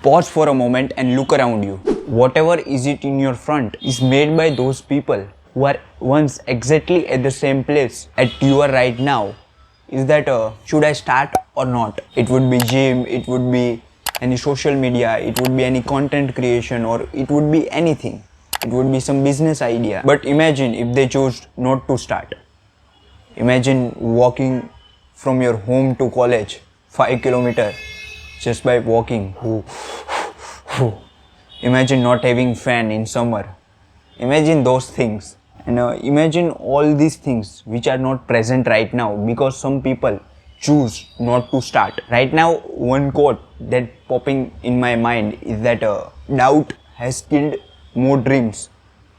Pause for a moment and look around you. Whatever is it in your front is made by those people who are once exactly at the same place at you are right now. Is that should I start or not? It would be gym, it would be any social media, it would be any content creation, or it would be anything. It would be some business idea. But imagine if they chose not to start. Imagine walking from your home to college 5 kilometers just by walking. Imagine not having fan in summer. Imagine those things. And imagine all these things which are not present right now because some people choose not to start. Right now, one quote that popping in my mind is that doubt has killed more dreams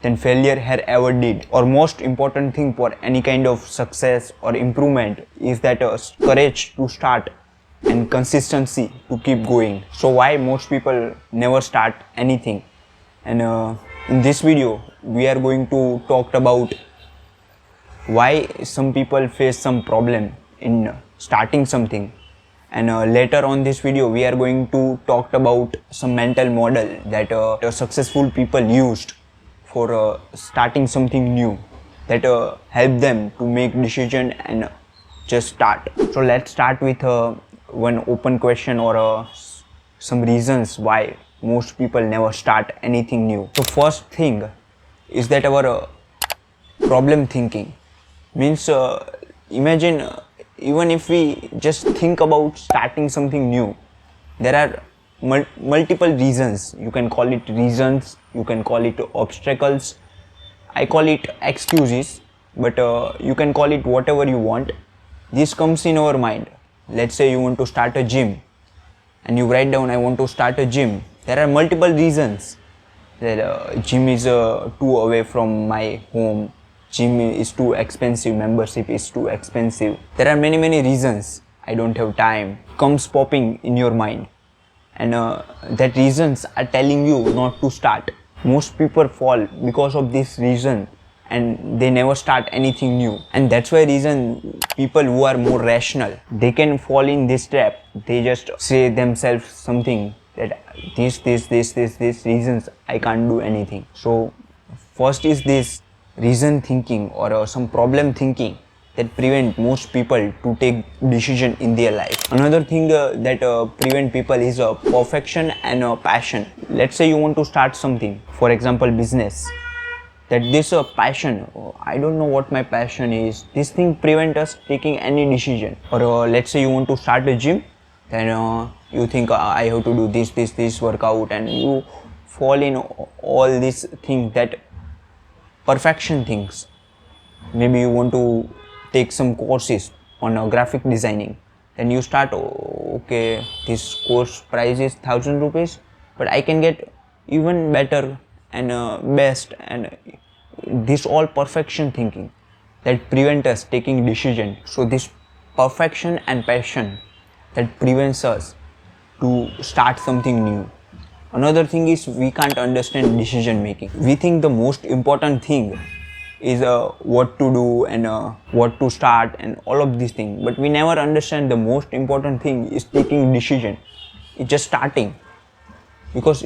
than failure had ever did. Or most important thing for any kind of success or improvement is that courage to start and consistency to keep going. So why most people never start anything? And in this video we are going to talk about why some people face some problem in starting something, and later on this video we are going to talk about some mental model that successful people used for starting something new that help them to make decision and just start. So let's start with one open question or some reasons why most people never start anything new. So first thing is that our problem thinking means imagine even if we just think about starting something new, there are multiple reasons. You can call it reasons, you can call it obstacles, I call it excuses, but you can call it whatever you want. This comes in our mind. Let's say you want to start a gym and you write down, I want to start a gym. There are multiple reasons. That gym is too away from my home, gym is too expensive, membership is too expensive. There are many reasons. I don't have time. Comes popping in your mind, and that reasons are telling you not to start. Most people fall because of this reason and they never start anything new. And that's why reason people who are more rational, they can fall in this trap. They just say themselves something that this reasons I can't do anything. So first is this reason thinking or some problem thinking that prevent most people to take decision in their life. Another thing that prevent people is perfection and passion. Let's say you want to start something, for example business, that this passion, I don't know what my passion is, this thing prevent us taking any decision. Or let's say you want to start a gym, then you think I have to do this workout, and you fall in all these things, that perfection things. Maybe you want to take some courses on graphic designing, then you start, okay, this course price is 1,000 rupees, but I can get even better and best, and this all perfection thinking that prevent us taking decision. So this perfection and passion that prevents us to start something new. Another thing is we can't understand decision making. We think the most important thing is what to do and what to start and all of these things, but we never understand the most important thing is taking decision. It's just starting, because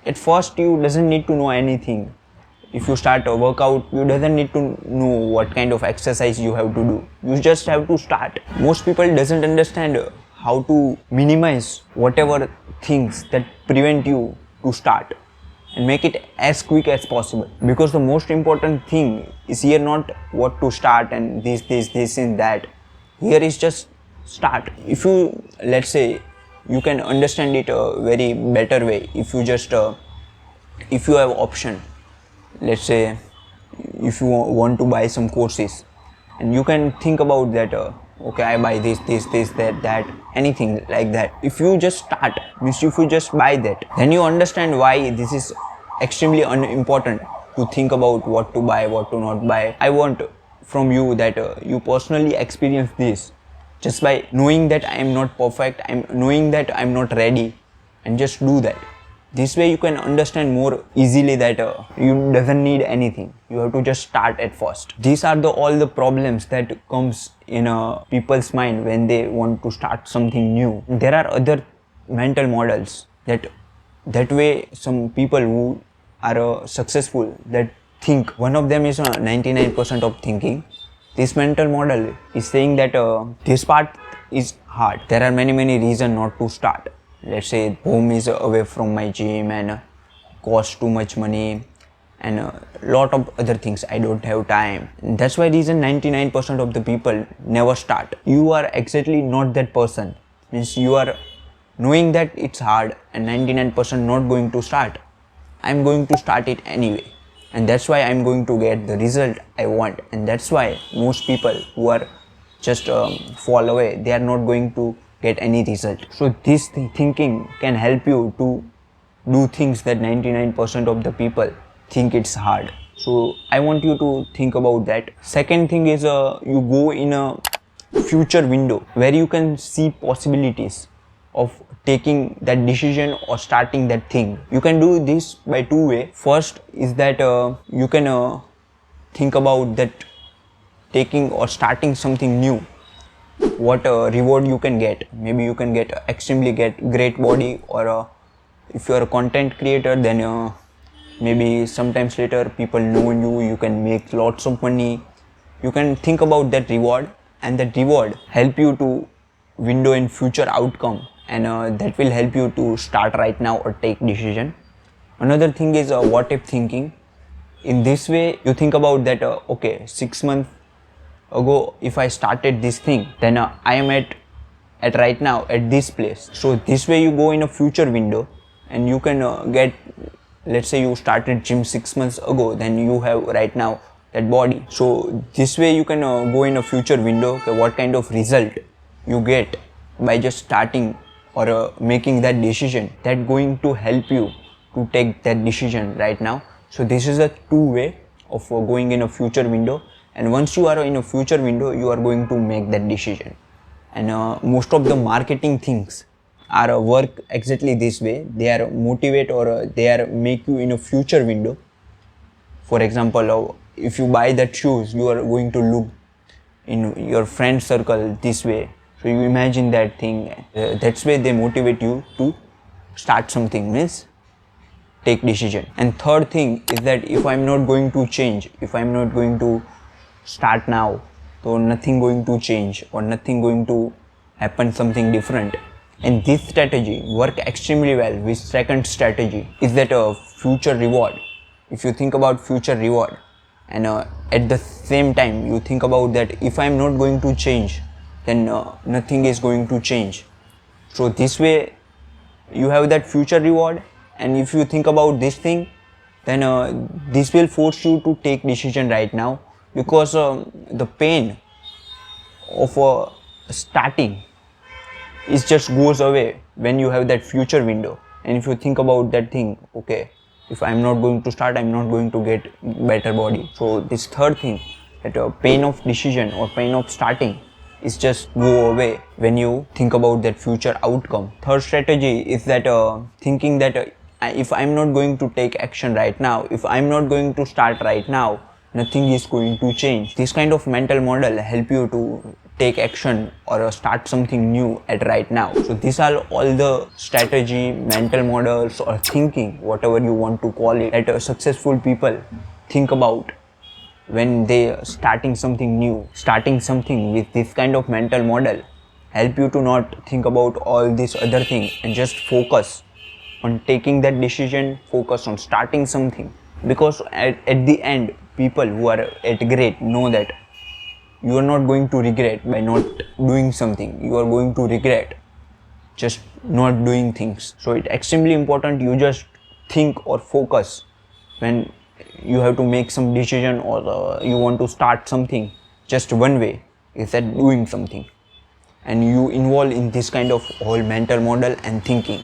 at first you doesn't need to know anything. If you start a workout, you doesn't need to know what kind of exercise you have to do. You just have to start. Most people doesn't understand how to minimize whatever things that prevent you to start and make it as quick as possible. Because the most important thing is here not what to start and this and that. Here is just start. If you, let's say, you can understand it a very better way. If you just if you have option, let's say if you want to buy some courses, and you can think about that, okay, I buy this that anything like that. If you just start, means if you just buy that, then you understand why this is extremely unimportant to think about what to buy, what to not buy. I want from you that you personally experience this just by knowing that I am not perfect, I'm knowing that I'm not ready, and just do that. This way you can understand more easily that you doesn't need anything. You have to just start at first. These are all the problems that comes in people's mind when they want to start something new. There are other mental models that that way some people who are successful, that think, one of them is 99% of thinking. This mental model is saying that this part is hard. There are many reasons not to start. Let's say home is away from my gym and cost too much money and a lot of other things. I don't have time. That's why reason 99% of the people never start. You are exactly not that person. Means you are knowing that it's hard and 99% not going to start. I'm going to start it anyway, and that's why I'm going to get the result I want. And that's why most people who are just fall away, they are not going to get any result. So this thinking can help you to do things that 99% of the people think it's hard. So I want you to think about that. Second thing is you go in a future window where you can see possibilities of taking that decision or starting that thing. You can do this by two ways. First is that you can think about that taking or starting something new, what reward you can get. Maybe you can get extremely get great body, or if you are a content creator, then maybe sometimes later people know you, you can make lots of money. You can think about that reward, and that reward help you to window in future outcome, and that will help you to start right now or take decision. Another thing is what if thinking. In this way you think about that okay, 6 months ago if I started this thing, then I am at right now at this place. So this way you go in a future window and you can get, let's say you started gym 6 months ago, then you have right now that body. So this way you can go in a future window, okay, what kind of result you get by just starting or making that decision, that going to help you to take that decision right now. So this is a two-way of going in a future window, and once you are in a future window, you are going to make that decision. And most of the marketing things are work exactly this way. They are motivate, or they are make you in a future window. For example, if you buy that shoes, you are going to look in your friend circle this way. So you imagine that thing. That's why they motivate you to start something, means take decision. And third thing is that if I'm not going to change, if I'm not going to start now, so nothing going to change or nothing going to happen something different. And this strategy work extremely well with second strategy, is that a future reward. If you think about future reward, and at the same time you think about that if I'm not going to change, then nothing is going to change. So this way you have that future reward, and if you think about this thing, then this will force you to take decision right now, because the pain of starting is just goes away when you have that future window. And if you think about that thing, okay, if I'm not going to start, I'm not going to get better body. So this third thing, that pain of decision or pain of starting is just go away when you think about that future outcome. Third strategy is that thinking that if I'm not going to take action right now, if I'm not going to start right now, nothing is going to change. This kind of mental model help you to take action or start something new at right now. So these are all the strategy, mental models, or thinking, whatever you want to call it, that successful people think about when they starting something new. Starting something with this kind of mental model help you to not think about all this other thing and just focus on taking that decision, focus on starting something. Because at the end, people who are at great know that you are not going to regret by not doing something. You are going to regret just not doing things. So it's extremely important you just think or focus when you have to make some decision, or you want to start something. Just one way is that doing something, and you involve in this kind of whole mental model and thinking.